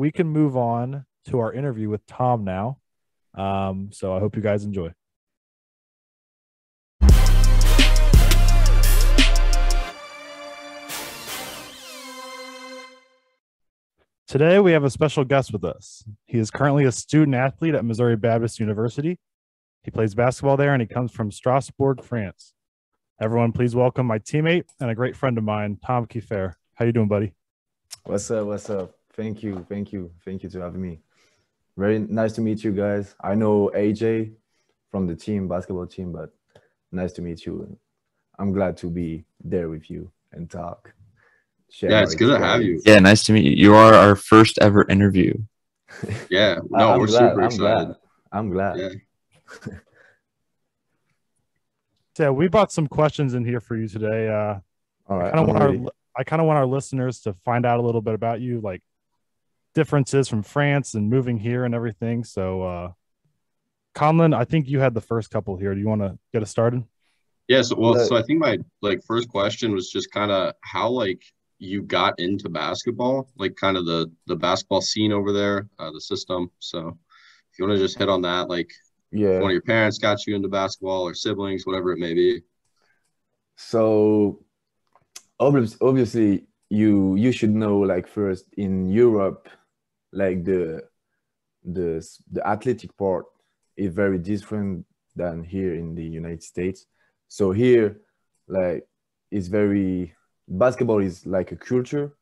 we can move on to our interview with Tom now. So I hope you guys enjoy. Today, we have a special guest with us. He is currently a student athlete at Missouri Baptist University. He plays basketball there, and he comes from Strasbourg, France. Everyone, please welcome my teammate and a great friend of mine, Tom Kiefer. How you doing, buddy? What's up? What's up? Thank you to having me. Very nice to meet you guys. I know AJ from the team, basketball team, but nice to meet you. I'm glad to be there with you and talk. Yeah, it's good to have you. Yeah, nice to meet you. You are our first ever interview. Yeah, no, we're super excited. I'm glad. Yeah. So we brought some questions in here for you today. All right. I kind of want our listeners to find out a little bit about you, like differences from France and moving here and everything. So, Conlon, I think you had the first couple here. Do you want to get us started? Yeah. So I think my first question was just kind of how you got into basketball, like kind of the basketball scene over there, the system. So if you want to just hit on that, if one of your parents got you into basketball or siblings, whatever it may be. So obviously you should know, first in Europe, the athletic part is very different than here in the United States. So here, it's very, basketball is like a culture,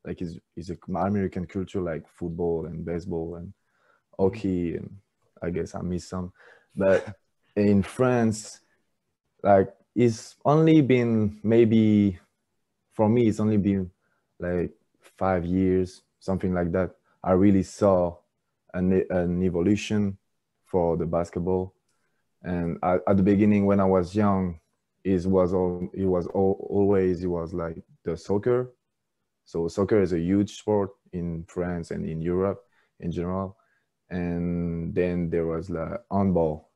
it's an American culture, like football and baseball and hockey, and I guess I missed some. But in France, it's only been maybe, for me, it's only been 5 years, something like that. I really saw an evolution for the basketball. And at the beginning, when I was young, it was like the soccer. So soccer is a huge sport in France and in Europe in general. And then there was handball.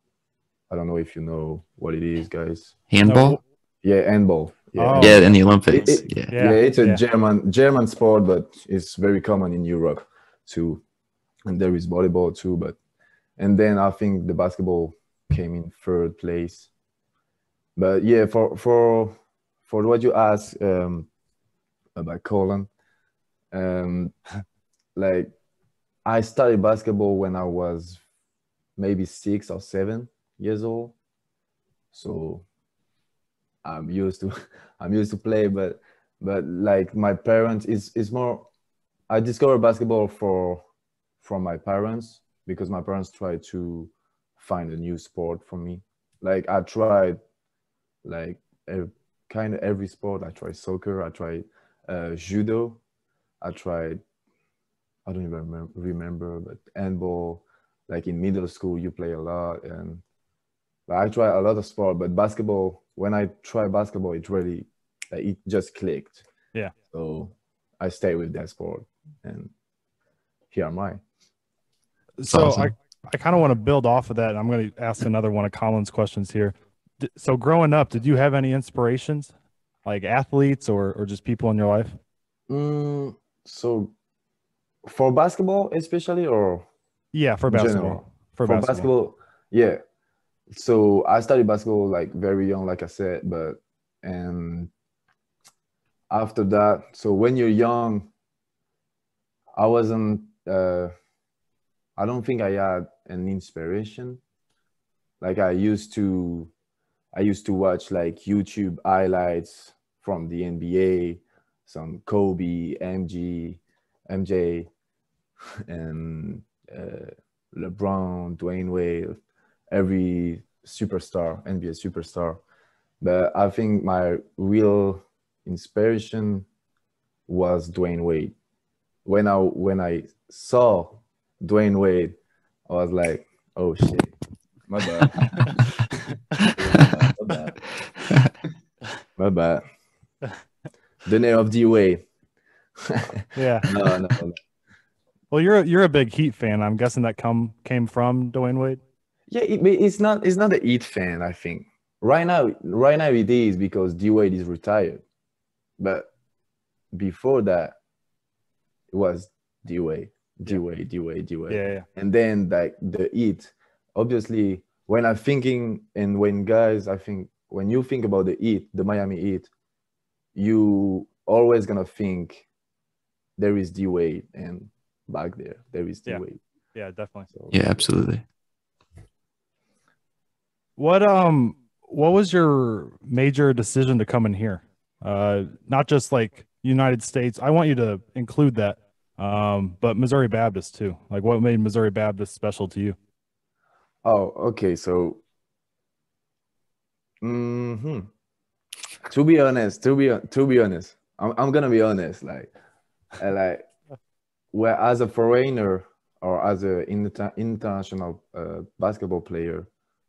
I don't know if you know what it is, guys. Handball? Yeah, handball. Yeah, in the Olympics. It's a German sport, but it's very common in Europe too. And there is volleyball too, and then I think the basketball came in third place. But yeah, for what you asked about Colin, I started basketball when I was maybe 6 or 7 years old. So I'm used to play, but my parents is more. I discovered basketball from my parents, because my parents tried to find a new sport for me. I tried kind of every sport. I tried soccer, I tried judo, I don't even remember, but handball. In middle school, you play a lot, and I tried a lot of sport. But basketball, when I tried basketball, it just clicked. Yeah. So I stayed with that sport, and here am I. So awesome. I kind of want to build off of that. And I'm going to ask another one of Colin's questions here. So growing up, did you have any inspirations, like athletes or just people in your life? So for basketball especially, or yeah, for basketball. For basketball, yeah. So I started basketball very young, like I said, and after that, so when you're young, I wasn't. I don't think I had an inspiration. I used to watch YouTube highlights from the NBA, some Kobe, MJ, and Lebron, Dwayne Wade, every superstar, NBA superstar. But I think my real inspiration was Dwayne Wade. When I saw Dwayne Wade, I was like, oh shit, my bad. my bad. The name of D-Wade. Yeah. No. Well, you're a big Heat fan. I'm guessing that came from Dwayne Wade. Yeah, it's not a Heat fan, I think. Right now it is, because D-Wade is retired. But before that, it was D-Wade. D-Way. Yeah. And then like the eat, obviously when I'm thinking, and when guys, I think when you think about the eat, the Miami eat, you always gonna think there is D-Way, and back there is D-Way. Yeah, definitely. So, Yeah, absolutely. What was your major decision to come in here? Not just like United States. I want you to include that. But Missouri Baptist too. Like what made Missouri Baptist special to you? Oh, okay. So, to be honest, I'm gonna be honest. Like, where as a foreigner or as an international basketball player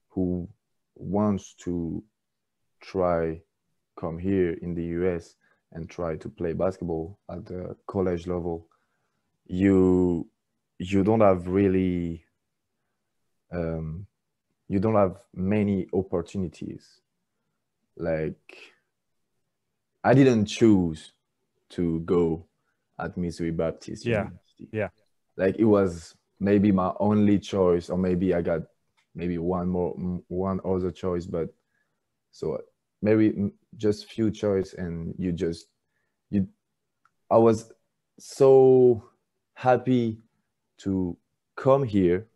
who wants to try come here in the US and try to play basketball at the college level, you don't have really you don't have many opportunities. Like, I didn't choose to go at Missouri Baptist University. Yeah. Like, it was maybe my only choice, or maybe I got maybe one other choice, but so maybe just few choice, and I was so happy to come here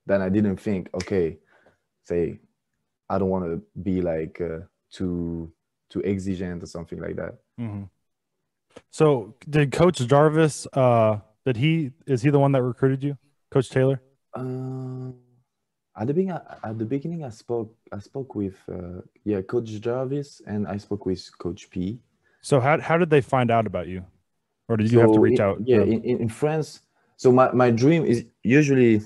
that I didn't think, okay, say I don't want to be like too exigent or something like that. Mm-hmm. So did Coach Jarvis? Is he the one that recruited you, Coach Taylor? At the beginning, I spoke with Coach Jarvis, and I spoke with Coach P. So how did they find out about you, or did you have to reach out? Yeah, in France. So my dream is usually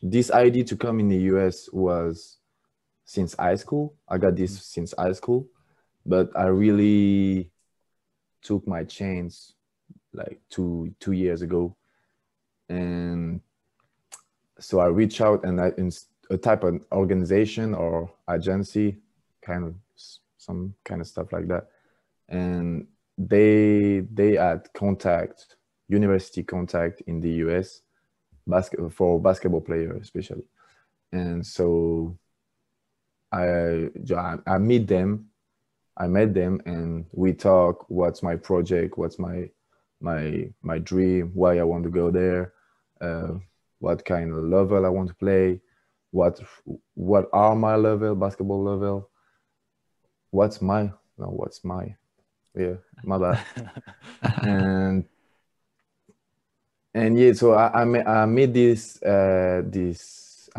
this idea to come in the US was since high school. I got this since high school, but I really took my chance like two years ago, and so I reached out, and in a type of organization or agency, kind of some kind of stuff like that, and they had university contact in the US for basketball players especially, and so I met them, and we talk. What's my project? What's my dream? Why I want to go there? What kind of level I want to play? What are my basketball level? What's my yeah, my bad. and yeah, so I made this I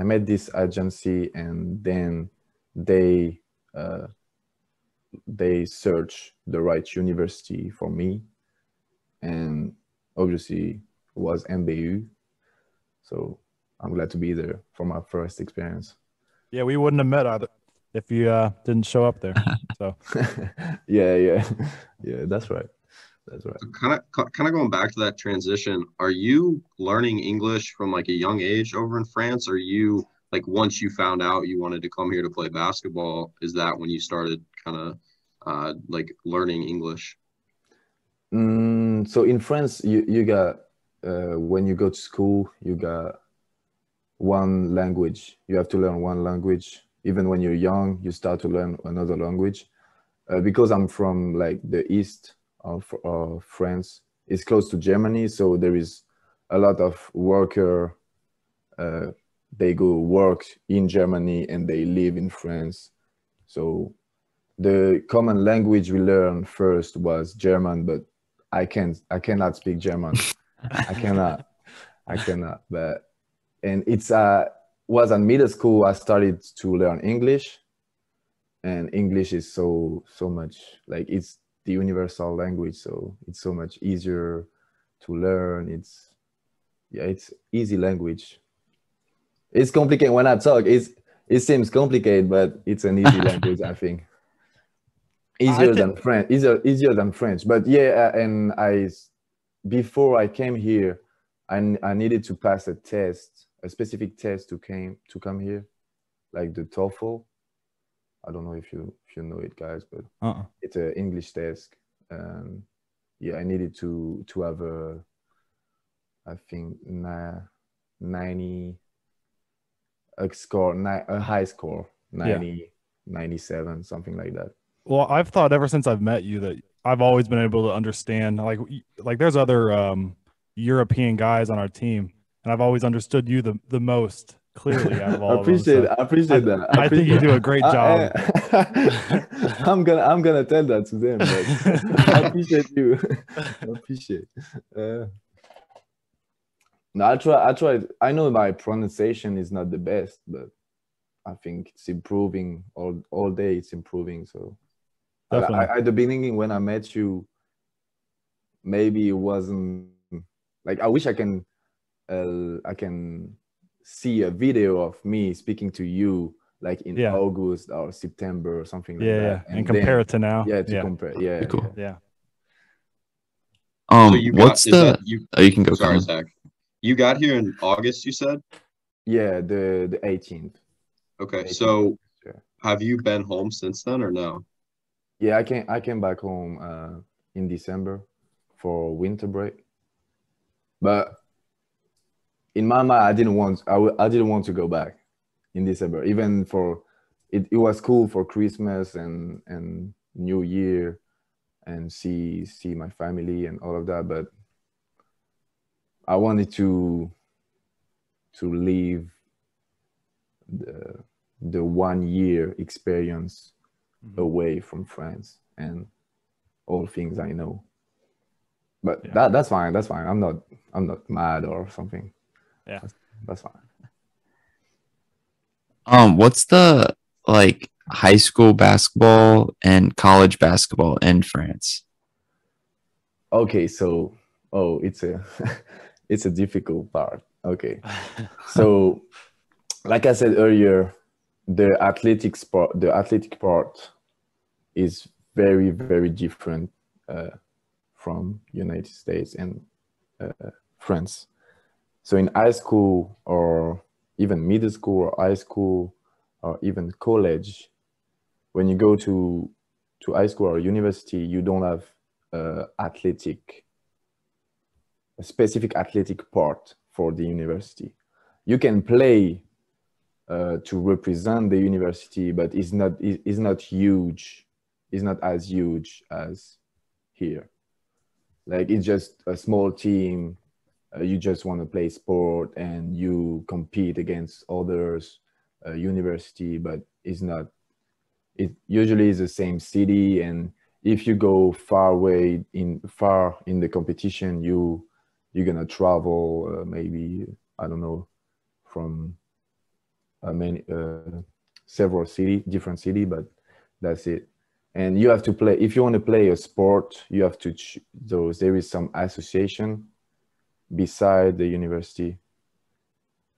met this agency, and then they search the right university for me, and obviously it was MBU. So I'm glad to be there for my first experience. Yeah, we wouldn't have met either if you didn't show up there. So yeah, that's right. So kind of going back to that transition, are you learning English from like a young age over in France? Or you like once you found out you wanted to come here to play basketball, is that when you started kind of like learning English? So in France, you got when you go to school, you got one language. You have to learn one language. Even when you're young, you start to learn another language. Because I'm from like the east of France, it's close to Germany, so there is a lot of worker. They go work in Germany and they live in France. So the common language we learned first was German, but I cannot speak German. I cannot. But and it's was in middle school I started to learn English, and English is so much like it's the universal language, so it's so much easier to learn. It's easy language. It's complicated when I talk. It seems complicated, but it's an easy language, I think. Easier than French. But yeah, and before I came here, I needed to pass a specific test to come here, like the TOEFL. I don't know if you know it, guys, but it's an English test. I needed to have I think 90 a high score, 90, 97, something like that. Well, I've thought ever since I've met you that I've always been able to understand, like there's other European guys on our team, and I've always understood you the most clearly out of all of them. So I appreciate that. I think you do a great job. I'm gonna tell that to them, but I appreciate you. I appreciate. No, I try. I know my pronunciation is not the best, but I think it's improving all day. It's improving. So at the beginning when I met you, maybe it wasn't like I wish I can see a video of me speaking to you like in August or September or something like that. And compare it to now. Compare. Yeah. Cool. Yeah. So you you can go. Sorry, Zach. You got here in August, you said? Yeah, the 18th. Okay, so have you been home since then or no? Yeah, I came back home in December for winter break, but in my mind I didn't want to go back in December. Even for it was cool for Christmas and New Year and see my family and all of that, but I wanted to live the 1 year experience away from France and all things I know. But that's fine. That's fine. I'm not mad or something. Yeah, that's fine. What's the like high school basketball and college basketball in France? Okay, so it's a it's a difficult part. Okay, so like I said earlier, the athletic part is very, very different from United States and France. So in high school or even middle school or high school or even college, when you go to high school or university, you don't have a specific athletic part for the university. You can play to represent the university, but it's not huge. It's not as huge as here. Like it's just a small team. You just want to play sport and you compete against others university, but it's not. It usually is the same city, and if you go far in the competition, you're gonna travel maybe, I don't know, from several different city, but that's it. And you have to play, if you want to play a sport, you have to there is some association beside the university,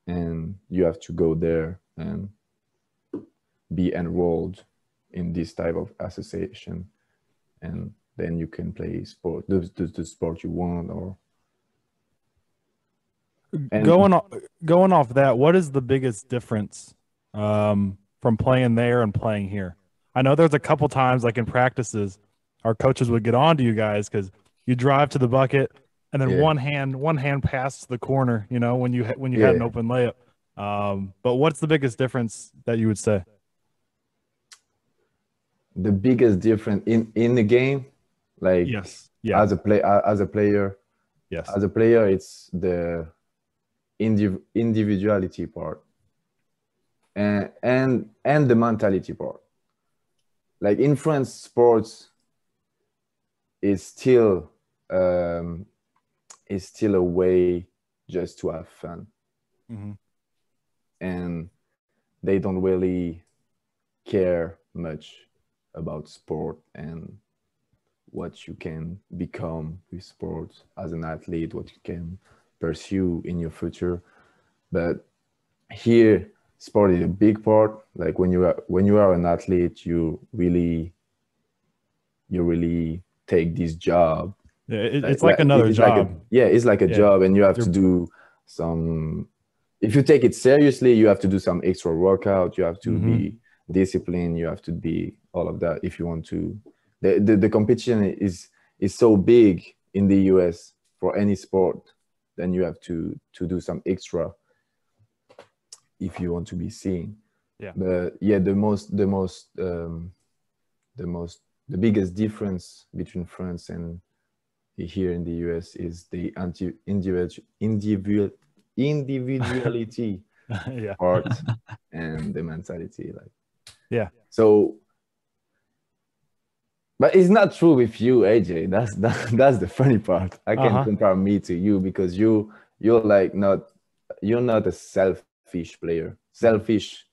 and you have to go there and be enrolled in this type of association, and then you can play sport, the sport you want. Or going off that, what is the biggest difference from playing there and playing here? I know there's a couple times, like in practices, our coaches would get on to you guys because you drive to the bucket and then one hand pass to the corner, you know, when you had an open layup. But what's the biggest difference that you would say? The biggest difference in the game, like as a player, it's the individuality part and the mentality part. Like in France, sports is still a way just to have fun, and they don't really care much about sport and what you can become with sports as an athlete, what you can pursue in your future. But here, sport is a big part. Like when you are an athlete, you really take this job. It's like another job. It's like a job, and you have to do some. If you take it seriously, you have to do some extra workout. You have to be disciplined. You have to be all of that if you want to. The competition is is so big in the US for any sport, then you have to do some extra if you want to be seen. Yeah. But yeah, the biggest difference between France and here in the US is the individuality Yeah. part and the mentality. Like, Yeah. so, but it's not true with you, AJ. That's the funny part. I can compare me to you because you're like you're not a selfish player. Selfish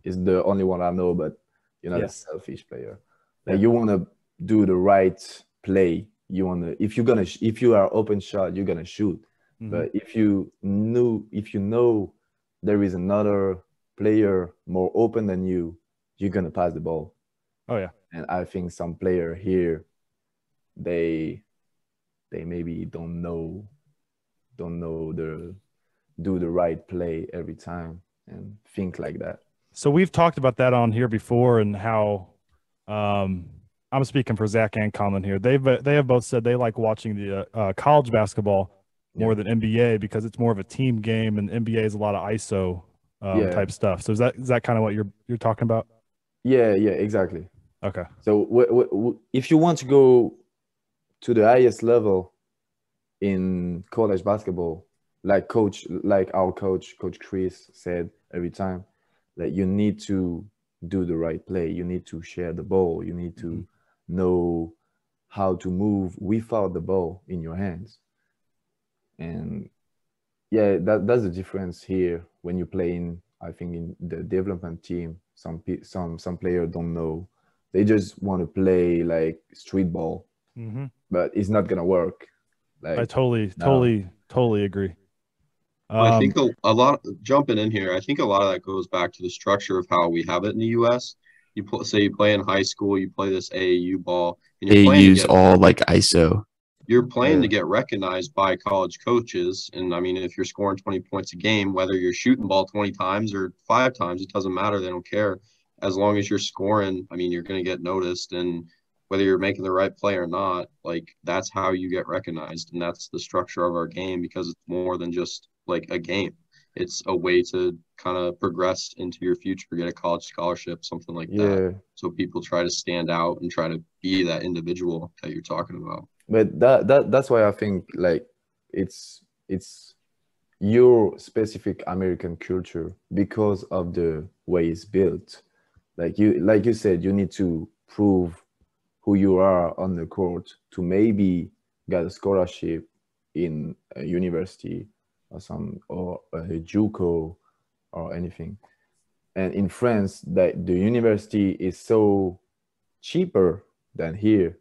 is the only one I know, but you're not a selfish player. Like you want to do the right play. You want to, if you are open shot, you're gonna shoot. But if you know there is another player more open than you, you're gonna pass the ball. Oh yeah. And I think some player here, they maybe don't know do the right play every time and think like that. So we've talked about that on here before, and how I'm speaking for Zach and Colin here. They have both said they like watching the college basketball more than NBA because it's more of a team game, and NBA is a lot of ISO type stuff. So is that kind of what you're talking about? Yeah, exactly. Okay. So if you want to go to the highest level in college basketball, like our coach Chris said every time, like you need to do the right play. You need to share the ball. You need to know how to move without the ball in your hands. And yeah, that's the difference here when you play in, I think, in the development team. Some players don't know. They just want to play like street ball, but it's not gonna work. Like, I totally agree. I think a lot, jumping in here, I think a lot of that goes back to the structure of how we have it in the U.S. Say you play in high school, you play this AAU ball, and you're playing use all like ISO. You're playing to get recognized by college coaches. And I mean, if you're scoring 20 points a game, whether you're shooting ball 20 times or 5 times, it doesn't matter. They don't care. As long as you're scoring, I mean, you're going to get noticed. And whether you're making the right play or not, like that's how you get recognized. And that's the structure of our game, because it's more than just like a game. It's a way to kind of progress into your future, get a college scholarship, something like that. So people try to stand out and try to be that individual that you're talking about. But that's why I think like it's your specific American culture because of the way it's built. Like you said, you need to prove who you are on the court to maybe get a scholarship in a university or a JUCO or anything. And in France, that the university is so cheaper than here.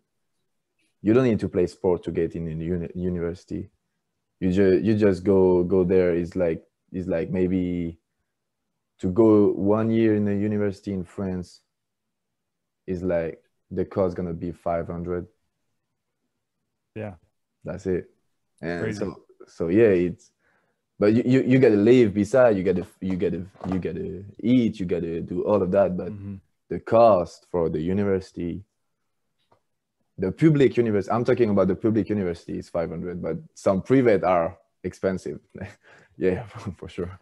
You don't need to play sport to get in the university. You just go there. It's like maybe to go 1 year in a university in France is like the cost gonna be 500. Yeah, that's it. And crazy. so yeah, it's, but you gotta live beside. You gotta eat. You gotta do all of that. But the cost for the university. The public university, I'm talking about the public university, is 500, but some private are expensive. Yeah, for sure.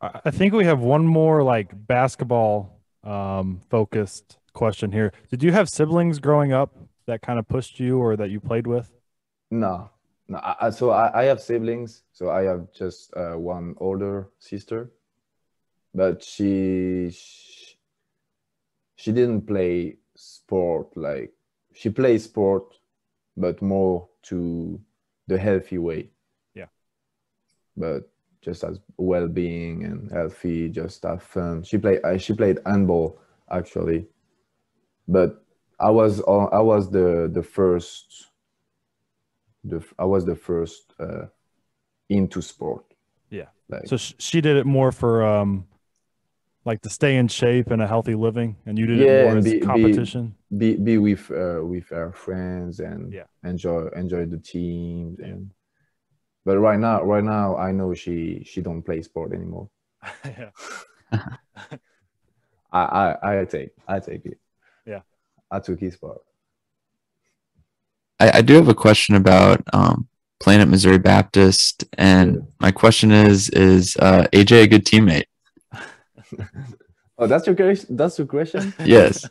I think we have one more like basketball focused question here. Did you have siblings growing up that kind of pushed you or that you played with? No. So I have siblings. So I have just one older sister, but she didn't play sport like. She plays sport, but more to the healthy way. Yeah. But just as well-being and healthy, just have fun. She played handball actually, but I was the first into sport. Yeah. Like, so she did it more for like to stay in shape and a healthy living, and you did it more as competition. Be with our friends and yeah. enjoy the teams. And but right now I know she don't play sport anymore. Yeah. I take it. Yeah. I took his sport. I do have a question about playing at Missouri Baptist, and my question is AJ a good teammate? Oh, that's your question. That's your question. Yes,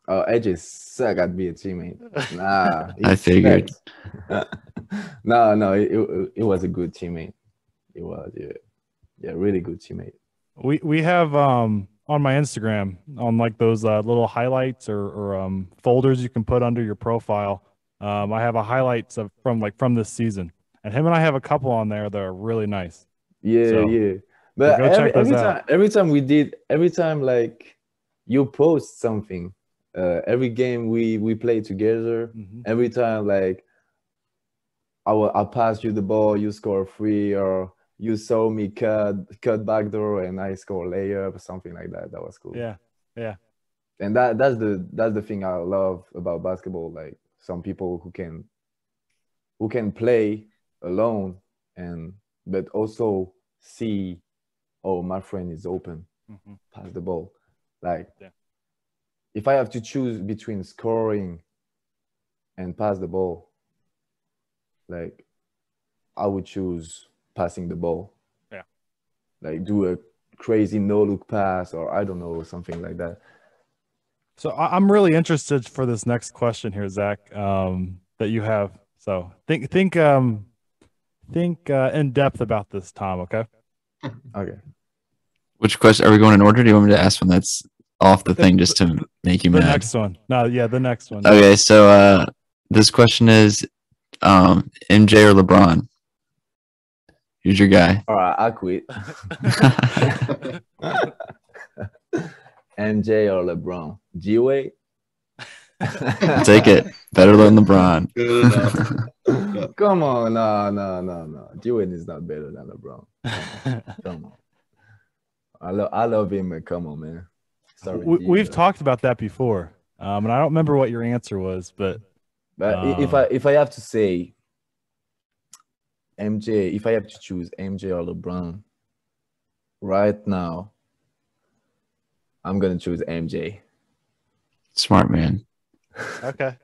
Oh, AJ suck at being a teammate. Nah, I figured. No, it was a good teammate. It was, yeah, really good teammate. We have on my Instagram on like those little highlights or folders you can put under your profile. I have a highlights of from this season, and him and I have a couple on there that are really nice. Yeah, So, yeah. But go check those out. every time like you post something, every game we play together, every time like I pass you the ball, you score free, or you saw me cut back door and I score layup or something like that. That was cool. Yeah, yeah. And that's the thing I love about basketball. Like some people who can play alone and but also see, oh, my friend is open, pass the ball. Like if I have to choose between scoring and pass the ball, like I would choose passing the ball. Yeah. Like do a crazy no look pass or I don't know, something like that. So I'm really interested for this next question here, Zach, that you have. So think in depth about this, Tom. Okay. Okay. Which question are we going in order? Do you want me to ask one that's off the thing just to make you The mad? next one. No, yeah, the next one. Okay, so this question is MJ or LeBron? Who's your guy? All right, I quit. MJ or LeBron? G-Way? Take it. Better than LeBron. Good enough. Come on, no. G-Way is not better than LeBron. Come on. I love him, but come on, man. Sorry, we've talked about that before, and I don't remember what your answer was, but if I have to say MJ, if I have to choose MJ or LeBron right now, I'm gonna choose MJ. Smart man. Okay.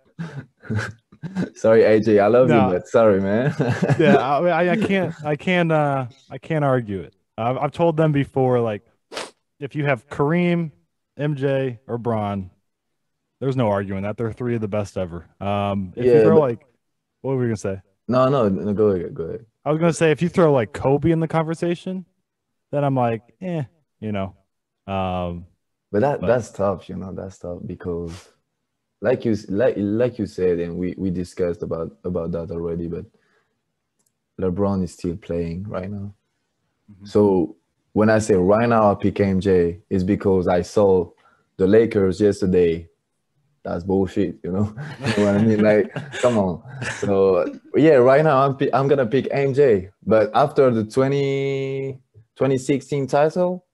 Sorry, AJ, I love you, but sorry, man. Yeah, I can't argue it. I've told them before, like, if you have Kareem, MJ, or Bron, there's no arguing that they're three of the best ever. If you throw like, what were we gonna say? No, go ahead. I was gonna say if you throw like Kobe in the conversation, then I'm like, you know. But that's tough, that's tough because like you said, and we discussed about that already, but LeBron is still playing right now. So when I say right now I pick MJ, it's because I saw the Lakers yesterday. That's bullshit, you know? You know what I mean? Like, come on. So yeah, right now I'm gonna pick MJ. But after the 2016 title,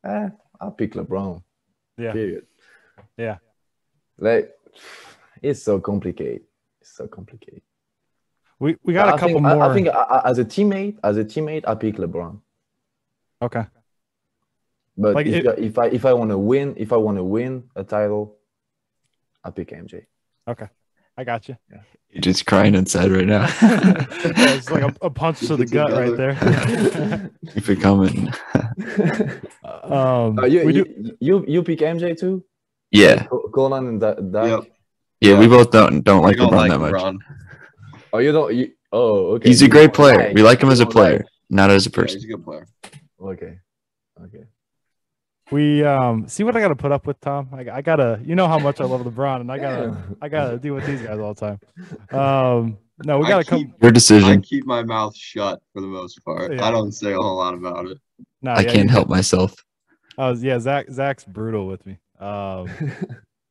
I'll pick LeBron. Yeah. Period. Yeah. Like, it's so complicated. We got a couple more. I think as a teammate, I pick LeBron. Okay. But like if I want to win a title, I pick MJ. Okay, I got you. Yeah. You're just crying inside right now. It's like a punch to the gut right there. Keep it coming. You pick MJ too? Yeah. Conan and Dak. Yep. Yeah, we both don't like don't LeBron like that much. LeBron. Oh, you don't? Okay. He's a great player. We like him as a player, not as a Yeah, person. he's a good player. Okay. We see what I got to put up with, Tom. I gotta, you know how much I love LeBron, and I gotta deal with these guys all the time. No, we gotta come. Your decision. I keep my mouth shut for the most part. Yeah. I don't say a whole lot about it. No, I can't help myself. Yeah, Zach's brutal with me.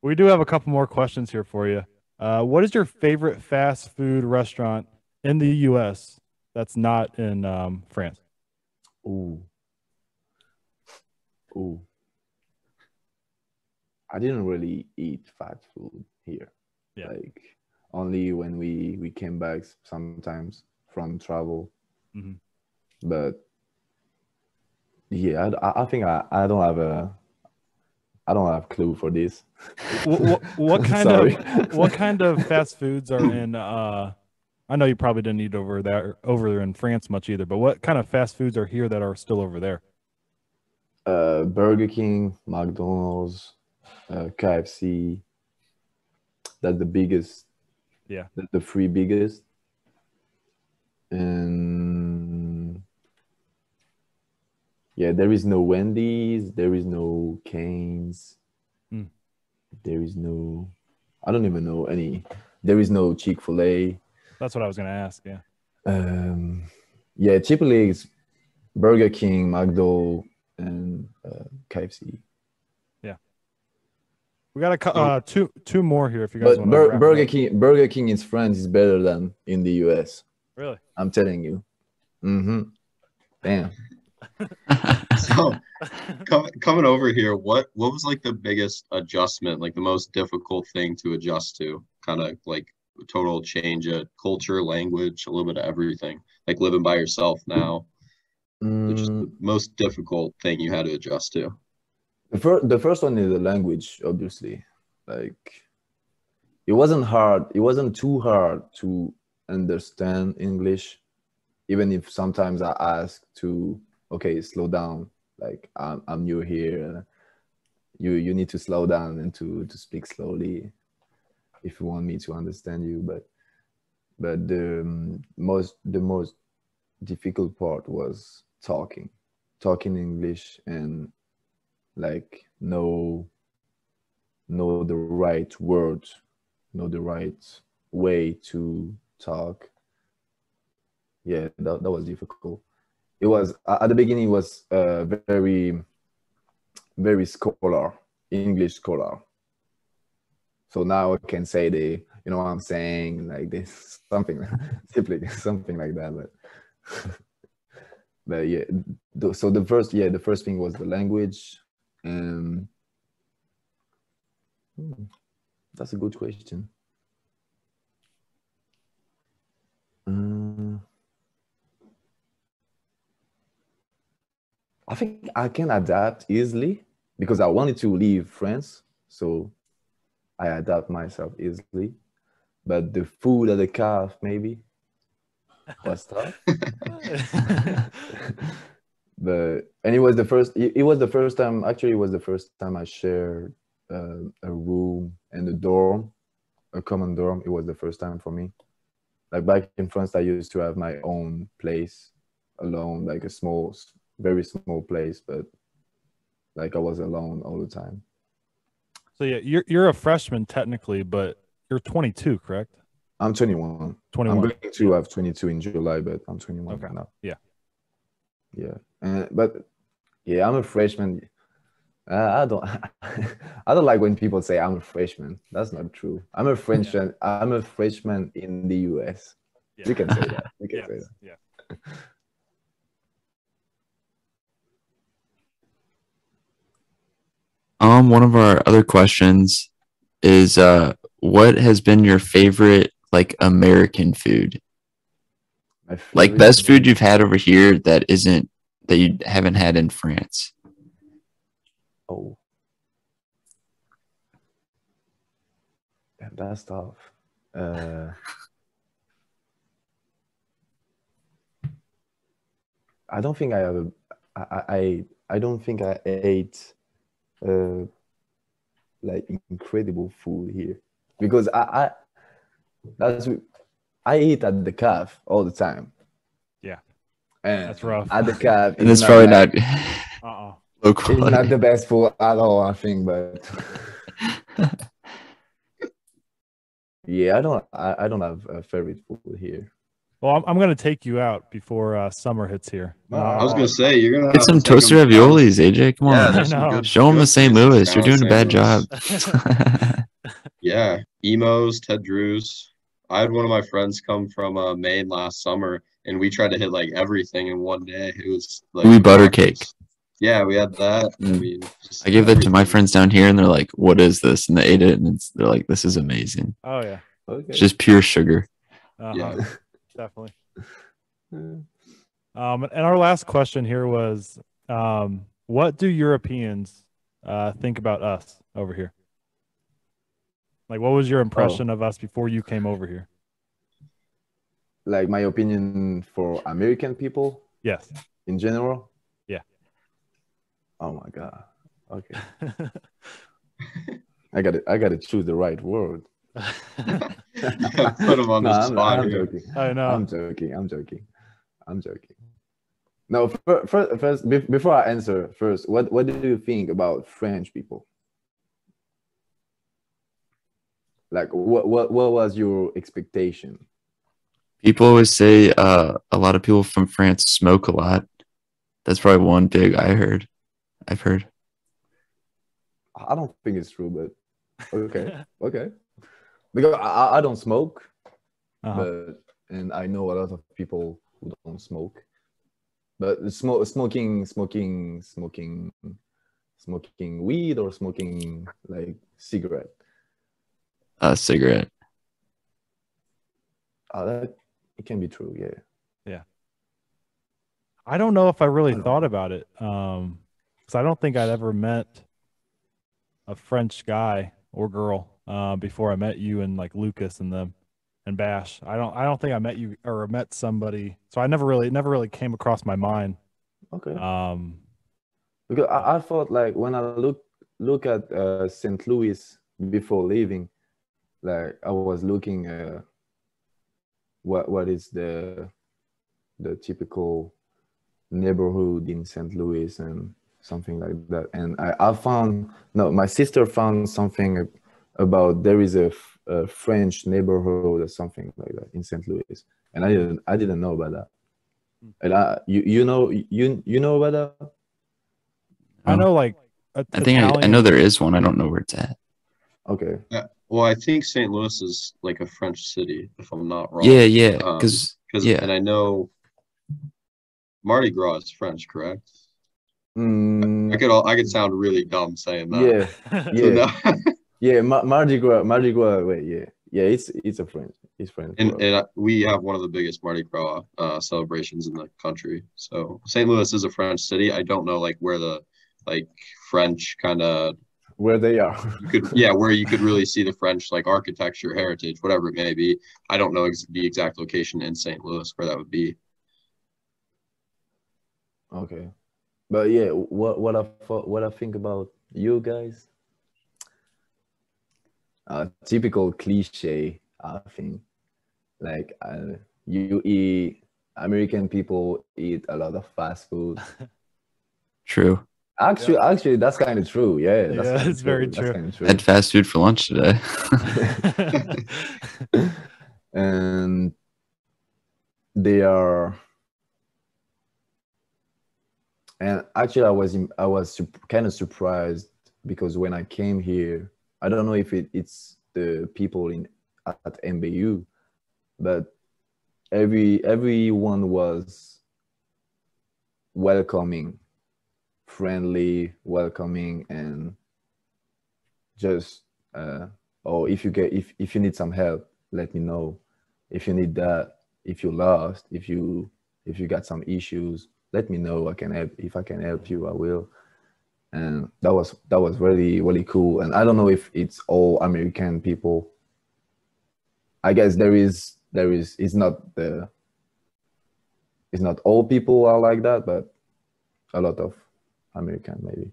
We do have a couple more questions here for you. What is your favorite fast food restaurant in the U.S. that's not in France? Ooh. I didn't really eat fast food here. Yeah. Like only when we came back sometimes from travel. Mm-hmm. But yeah, I think I don't have I don't have clue for this. What kind Sorry. of what kind of fast foods are in? I know you probably didn't eat over there in France much either. But what kind of fast foods are here that are still over there? Burger King, McDonald's, KFC. That's the biggest. Yeah. The three biggest. And yeah, there is no Wendy's, there is no Cane's, there is no, I don't even know any. There is no Chick-fil-A. That's what I was gonna ask. Yeah. Yeah, Chick-fil-A is Burger King, McDonald's, and KFC. Yeah. We got two more here if you guys But want to. Burger King in France is better than in the US. Really? I'm telling you. Damn. So coming over here, what was like the biggest adjustment, like the most difficult thing to adjust to? Kind of like total change of culture, language, a little bit of everything. Like living by yourself now. Just the most difficult thing you had to adjust to. The first one is the language, obviously. Like it wasn't hard. It wasn't too hard to understand English, even if sometimes I ask to, okay, slow down. Like I'm new here. You need to slow down and to speak slowly if you want me to understand you. But the most difficult part was talking English and like know the right words, know the right way to talk. Yeah, that was difficult. It was at the beginning. It was very English scholar. So now I can say you know what I'm saying, like this, something simply something like that. But yeah, so the first thing was the language. That's a good question. I think I can adapt easily because I wanted to leave France, so I adapt myself easily. But the food at the calf maybe was tough. And it was the first. It was the first time. Actually, it was the first time I shared a room and a dorm, a common dorm. It was the first time for me. Like back in France, I used to have my own place alone, like a small, very small place, but like I was alone all the time. So yeah, you're a freshman technically, but you're 22, correct? I'm 21. 21. I'm going to have 22 in July, but I'm 21 now. Yeah. Yeah. But yeah, I'm a freshman. I don't I don't like when people say I'm a freshman. That's not true. I'm a freshman. Yeah. I'm a freshman in the US. Yeah. We can say that. We can say that. Yeah. One of our other questions is what has been your favorite like American food? Like best food you've had over here that you haven't had in France? Oh. That's tough. I don't think I have I don't think I ate like incredible food here because I eat at the calf all the time. Yeah, and that's rough. At the calf, and it's probably not. Low quality. It's not the best food at all, I think, but yeah, I don't have a favorite food here. Well, I'm gonna take you out before summer hits here. I was gonna say you're gonna get some toasted raviolis, AJ. Come on, show them the St. Louis. You're doing a bad job. Yeah, Emos, Ted Drews. I had one of my friends come from Maine last summer, and we tried to hit like everything in one day. It was like gooey butter cake. Yeah, we had that. I mean, I gave that to my friends down here, and they're like, "What is this?" And they ate it, and they're like, "This is amazing." Oh yeah, okay. It's just pure sugar. Yeah, definitely. And our last question here was, what do Europeans think about us over here? Like, what was your impression of us before you came over here? Like my opinion for American people? Yes. In general? Yeah. Oh my God. Okay. I gotta choose the right word. Yeah, put him on the spot. I'm joking. I know. I'm joking. No, first, before I answer, first, what do you think about French people? Like, what was your expectation? People always say a lot of people from France smoke a lot. That's probably one big I've heard. I don't think it's true, but okay. Because I don't smoke, and I know a lot of people who don't smoke. But smoking weed or smoking like cigarette? Cigarette. That it can be true, yeah. Yeah. I don't know if I really thought about it, because I don't think I'd ever met a French guy or girl before I met you and like Lucas and them and Bash. I don't think I met you or met somebody, so I never really came across my mind. Okay. Because I thought like when I look at St. Louis before leaving, like I was looking what is the typical neighborhood in St. Louis and something like that, and I found my sister found something about there is a French neighborhood or something like that in St. Louis, and I didn't know about that. And you know about that? I know like I think I know there is one. I don't know where it's at. Okay. Yeah. Well, I think St. Louis is like a French city, if I'm not wrong. Yeah. Because and I know Mardi Gras is French, correct? I could sound really dumb saying that. Yeah. Mardi Gras. Wait, yeah. It's French. And we have one of the biggest Mardi Gras celebrations in the country. So St. Louis is a French city. I don't know like where the like French kind of where they are. Where you could really see the French like architecture, heritage, whatever it may be. I don't know the exact location in St. Louis where that would be. Okay, but yeah, what I think about you guys? Typical cliche, I think. Like you eat American people eat a lot of fast food. True. Actually, that's kind of true. Yeah, it's very true. I had fast food for lunch today. And they are, and actually, I was kind of surprised because when I came here, I don't know if it's the people at MBU, but everyone was welcoming, friendly, welcoming, and just if you need some help, let me know. If you need that, if you're lost, if you got some issues, let me know. I can help. If I can help you, I will. And that was really, really cool. And I don't know if it's all American people. I guess it's not all people are like that, but a lot of American maybe.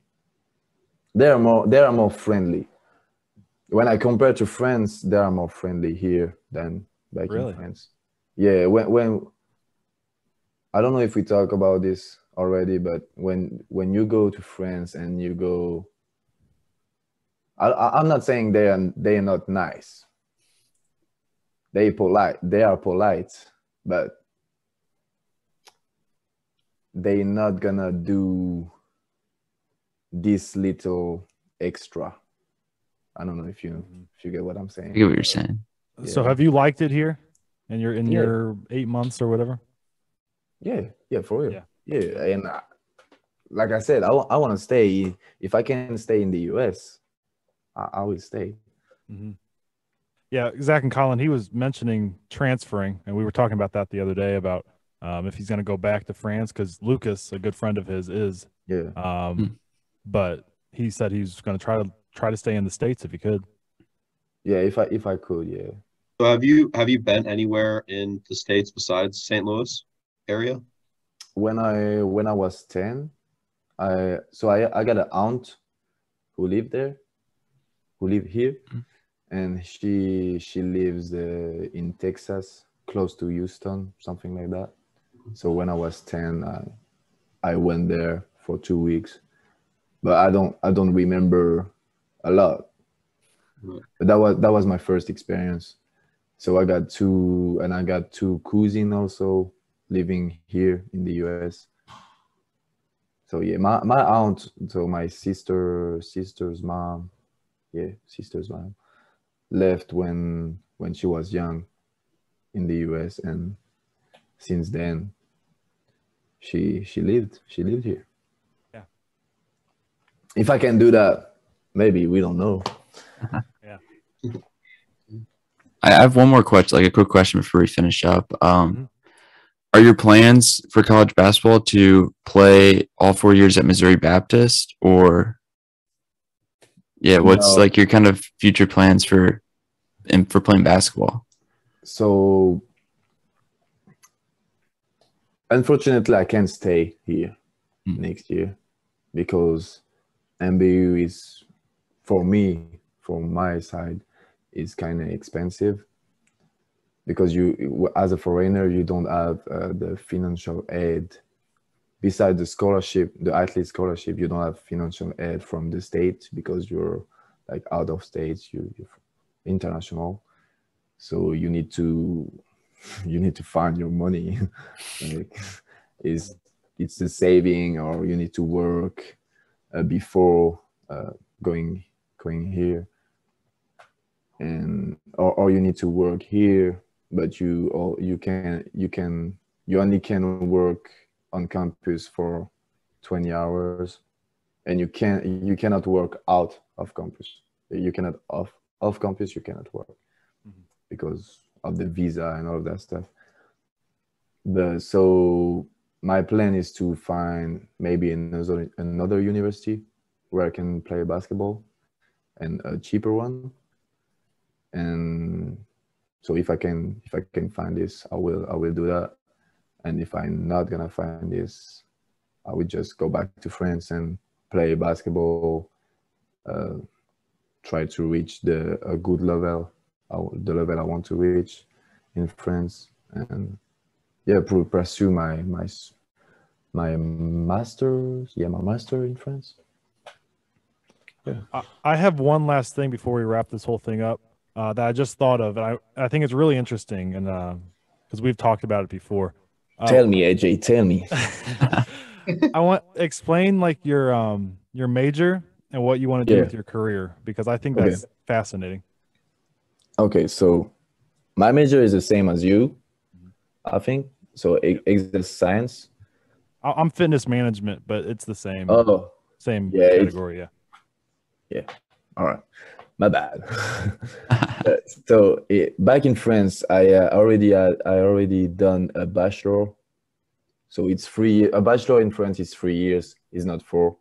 They are more friendly. When I compare to France, they are more friendly here than back in France. Yeah, when I don't know if we talk about this already, but when you go to France and you go, I'm not saying they are not nice. They are polite, but they're not gonna do this little extra. I don't know if you get what I'm saying. I get what you're saying. So have you liked it here in your 8 months or whatever? Yeah, for real. Yeah. And like I said, I want to stay. If I can stay in the US, I will stay. Mm-hmm. Yeah, Zach and Colin, he was mentioning transferring, and we were talking about that the other day about if he's going to go back to France, because Lucas, a good friend of his, is. Yeah. But he said he was going to try to stay in the States if he could. Yeah, if I could, yeah. So have you been anywhere in the States besides St. Louis area? When I was 10, I got an aunt who lived here, and she lives in Texas, close to Houston, something like that. So when I was 10, I went there for 2 weeks, but I don't remember a lot. But that was my first experience. So I got two cousins also living here in the US. So yeah, my aunt, so my sister's mom, left when she was young in the US, and since then she lived here. Yeah. If I can do that, maybe, we don't know. Yeah. I have one more question, like a quick question before we finish up. Are your plans for college basketball to play all 4 years at Missouri Baptist, or what's No. like your kind of future plans for playing basketball? So unfortunately, I can't stay here next year because MBU is, for me, from my side, is kind of expensive, because you, as a foreigner, you don't have the financial aid. Besides the scholarship, the athlete scholarship, you don't have financial aid from the state because you're like out of state, you're international. So you need to find your money. Like, it's the saving, or you need to work before going here, and or you need to work here, but you only can work on campus for 20 hours, and you cannot work out of campus. You cannot off campus, you cannot work because of the visa and all of that stuff. So my plan is to find maybe another university where I can play basketball, and a cheaper one. And so if I can find this, I will do that. And if I'm not gonna find this, I would just go back to France and play basketball, try to reach a good level, the level I want to reach in France, and pursue my master's, my master in France. Yeah. I have one last thing before we wrap this whole thing up that I just thought of, and I think it's really interesting, and because we've talked about it before. Tell me, AJ. Tell me. I want explain like your major and what you want to do with your career, because I think that's fascinating. Okay, so my major is the same as you, I think. So exercise science. I'm fitness management, but it's the same. Same category. Yeah. All right. My bad. So back in France, I already done a bachelor. So it's 3 years. A bachelor in France is 3 years. It's not 4,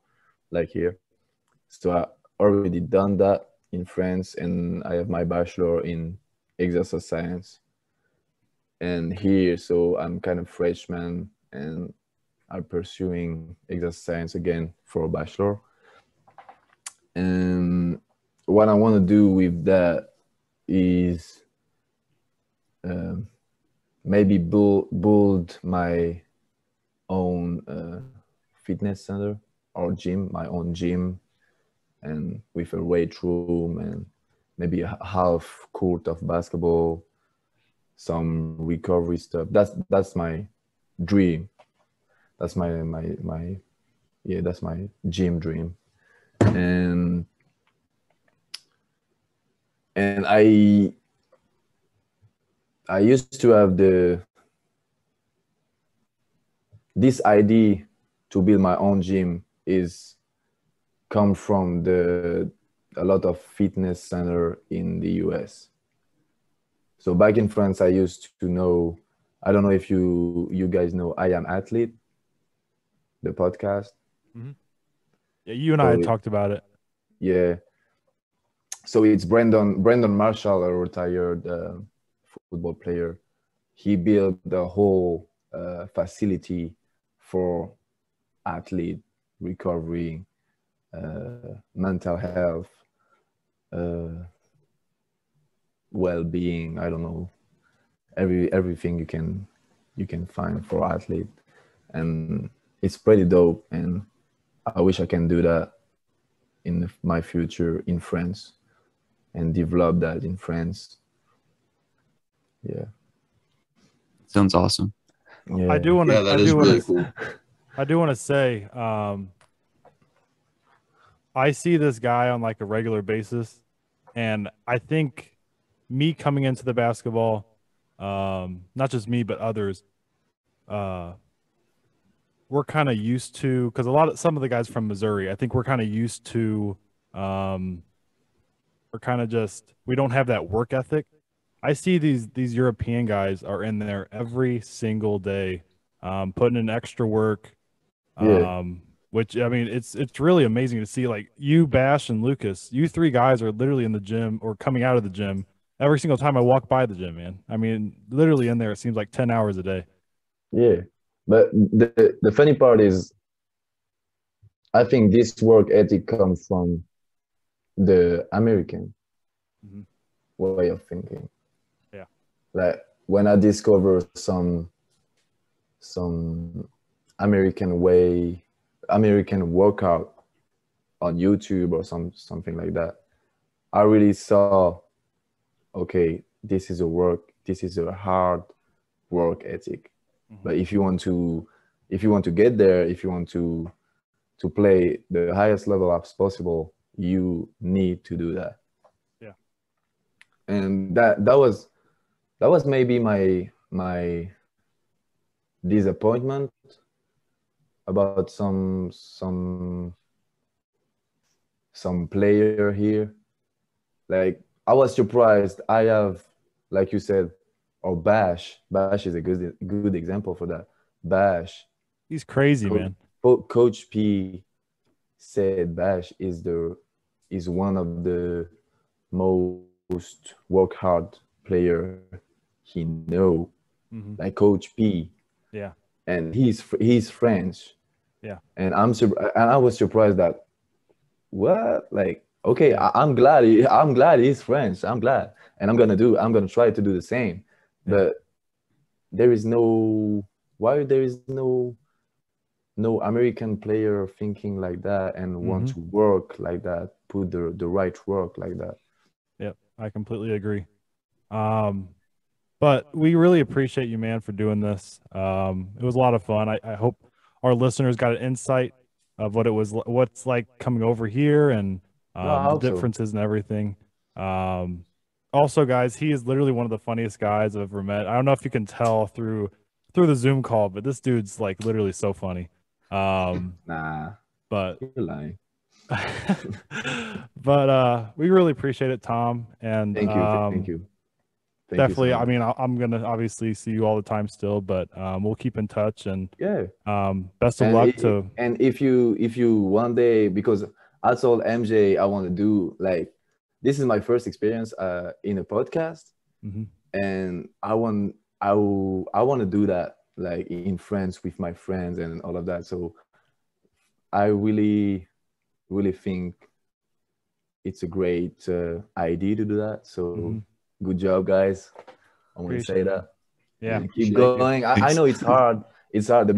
like here. So I already done that in France, and I have my bachelor in exercise science. And here, so I'm kind of freshman, and I'm pursuing exercise science again for a bachelor. And what I want to do with that is maybe build my own fitness center or gym, my own gym, and with a weight room, and maybe a half court of basketball, some recovery stuff. That's my dream. That's my that's my gym dream. And I used to have this idea to build my own gym is come from a lot of fitness center in the US. So back in France, I used to know, I don't know if you guys know I Am Athlete, the podcast. Mm-hmm. Yeah, you and I had talked about it. Yeah. So it's Brandon Marshall, a retired football player. He built the whole facility for athlete recovery, mental health, uh, well-being. I don't know, everything you can find for athlete, and it's pretty dope. And I wish I can do that in my future in France and develop that in France. Yeah. Sounds awesome. Yeah. I do want to. Yeah, that is really cool. I do want to say, I see this guy on like a regular basis, and I think me coming into the basketball, not just me but others, we're kind of used to, because some of the guys from Missouri, I think we're kind of used to, we're kind of just, we don't have that work ethic. I see these European guys are in there every single day, putting in extra work. Yeah. Which, I mean, it's really amazing to see. Like you, Bash, and Lucas, you three guys are literally in the gym or coming out of the gym every single time I walk by the gym, man. I mean, literally in there, it seems like 10 hours a day. Yeah. But the funny part is, I think this work ethic comes from the American Mhm. way of thinking. Yeah. Like when I discover some American workout on YouTube or something like that, I really saw, okay, this is a hard work ethic. Mhm. But if you want to get there, if you want to play the highest level as possible, you need to do that. Yeah. And that was maybe my disappointment about some player here. Like I was surprised. I have, like you said, or Bash. Bash is a good example for that. Bash. He's crazy, man. Coach P said Bash is one of the most work hard player he know. Mm-hmm. Like Coach P. Yeah. And he's French. Yeah. And I was surprised that, what? Like, okay, yeah. I'm glad he's French. I'm glad. And I'm gonna try to do the same. Yeah. But there is no American player thinking like that and want to work like that, put the right work like that. Yep, I completely agree. But we really appreciate you, man, for doing this. It was a lot of fun. I hope our listeners got an insight of what's like coming over here and the differences and everything. Also, guys, he is literally one of the funniest guys I've ever met. I don't know if you can tell through the Zoom call, but this dude's like literally so funny. Nah, but you're lying. But we really appreciate it, Tom. And thank you. Definitely. So I mean, I'm gonna obviously see you all the time still, but we'll keep in touch. And best of luck to. And if you one day, because I told MJ I want to do, like, this is my first experience in a podcast, and I want to do that, like, in France with my friends and all of that. So I really think it's a great idea to do that. So good job, guys. I'm gonna say that. Yeah, and keep going. I know it's hard. It's hard. The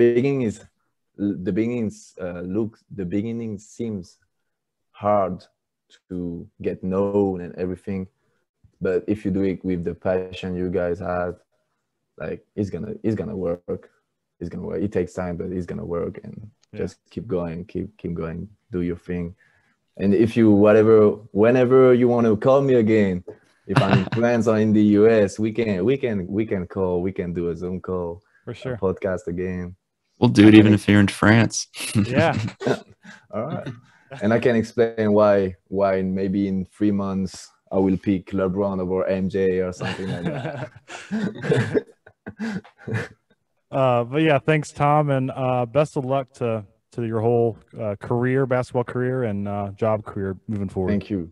beginning seems hard to get known and everything, but if you do it with the passion you guys have, like, it's gonna work. It's gonna work. It takes time, but it's gonna work. And just keep going, keep going, do your thing. And if you whenever you want to call me again, if I'm in France or in the US, we can call. We can do a Zoom call for sure. A podcast again. We'll do it even if you're in France. Yeah. All right. And I can explain why maybe in 3 months I will pick Lebron over MJ or something like that. But yeah, thanks, Tom, and best of luck to to your whole career, basketball career, and job career moving forward. Thank you.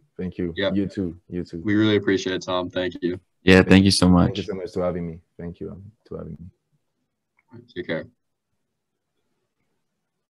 Yeah. You too. We really appreciate it, Tom. Thank you. Yeah, thank you so much. Thank you so much for having me. Thank you for having me. Take care.